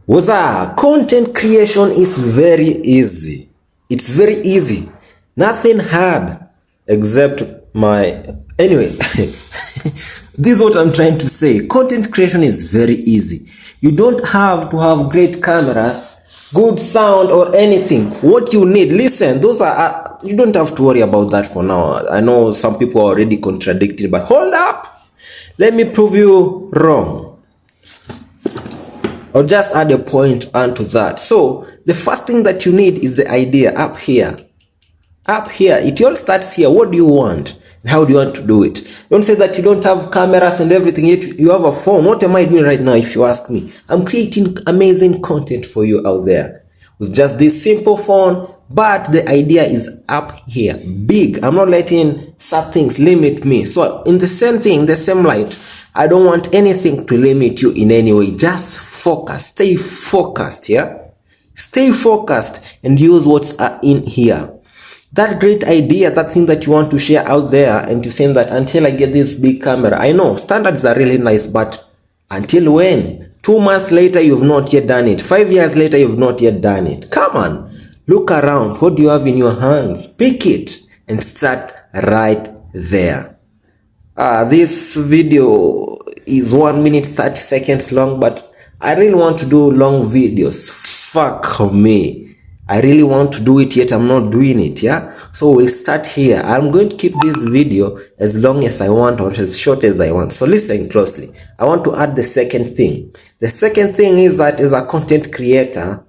What's up? Content creation is very easy. It's very easy. Nothing hard except anyway. This is what I'm trying to say. Content creation is very easy. You don't have to have great cameras, good sound or anything. What you need, listen, those are you don't have to worry about that for now. I know some people are already contradicting, but hold up. Let me prove you wrong. Or just add a point onto that. So the first thing that you need is the idea up here. Up here, it all starts here. What do you want? How do you want to do it? Don't say that you don't have cameras and everything, yet you have a phone. What am I doing right now if you ask me? I'm creating amazing content for you out there with just this simple phone, but the idea is up here, big. I'm not letting some things limit me. So in the same thing, the same light, I don't want anything to limit you in any way. Just focus, stay focused, yeah? Stay focused and use what's in here. That great idea, that thing that you want to share out there, and you're saying that until I get this big camera. I know standards are really nice, but until when? 2 months later, you've not yet done it. 5 years later, you've not yet done it. Come on, look around. What do you have in your hands? Pick it and start right there. This video is 1 minute 30 seconds long, but I really want to do long videos. Fuck me. I really want to do it, yet I'm not doing it, yeah? So we'll start here. I'm going to keep this video as long as I want or as short as I want. So listen closely. I want to add the second thing. The second thing is that as a content creator,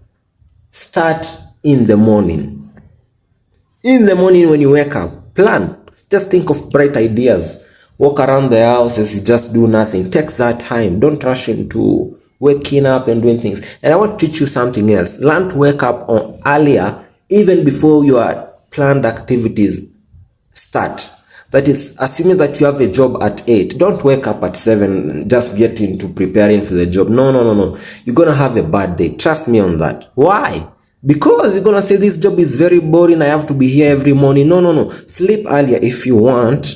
start in the morning. In the morning when you wake up, plan. Just think of bright ideas. Walk around the house as you just do nothing. Take that time. Don't rush into waking up and doing things. And I want to teach you something else. Learn to wake up earlier, even before your planned activities start. That is, assuming that you have a job at 8. Don't wake up at 7, just get into preparing for the job. No. You're going to have a bad day. Trust me on that. Why? Because you're going to say this job is very boring. I have to be here every morning. No. Sleep earlier if you want.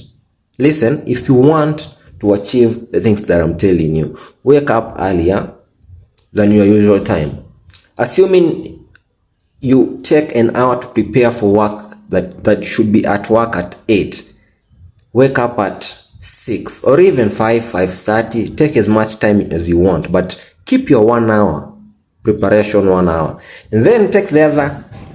Listen, if you want to achieve the things that I'm telling you, wake up earlier than your usual time. Assuming you take an hour to prepare for work that should be at work at 8, wake up at 6 or even 5:30. Take as much time as you want, but keep your 1 hour preparation, 1 hour, and then take the other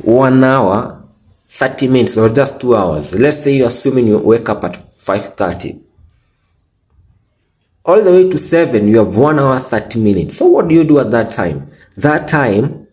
1 hour 30 minutes or just 2 hours. Let's say you're assuming you wake up at 5:30. All the way to 7, you have 1 hour 30 minutes. So what do you do at that time? That time,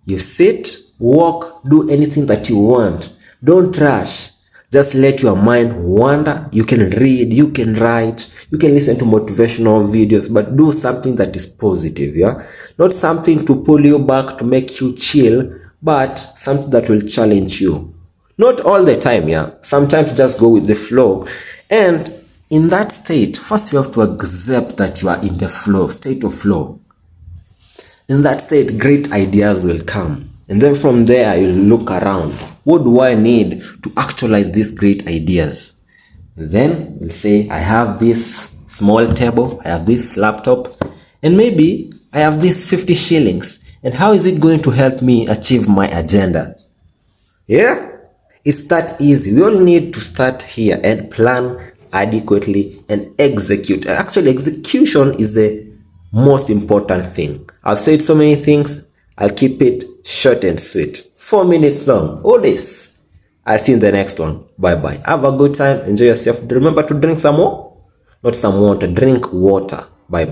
you sit, walk, do anything that you want. Don't rush. Just let your mind wander. You can read, you can write, you can listen to motivational videos, but do something that is positive, yeah? Not something to pull you back, to make you chill, but something that will challenge you. Not all the time, yeah? Sometimes just go with the flow. And in that state, first you have to accept that you are in the flow, state of flow. In that state, great ideas will come. And then from there, you'll look around. What do I need to actualize these great ideas? And then you'll say, I have this small table, I have this laptop, and maybe I have this 50 shillings. And how is it going to help me achieve my agenda? Yeah? It's that easy. We all need to start here and plan adequately and execute. Actually, execution is the most important thing. I've said so many things. I'll keep it short and sweet. 4 minutes long. All this. I'll see you in the next one. Bye. Have a good time. Enjoy yourself. Remember to drink some more. Not some water. Drink water. Bye.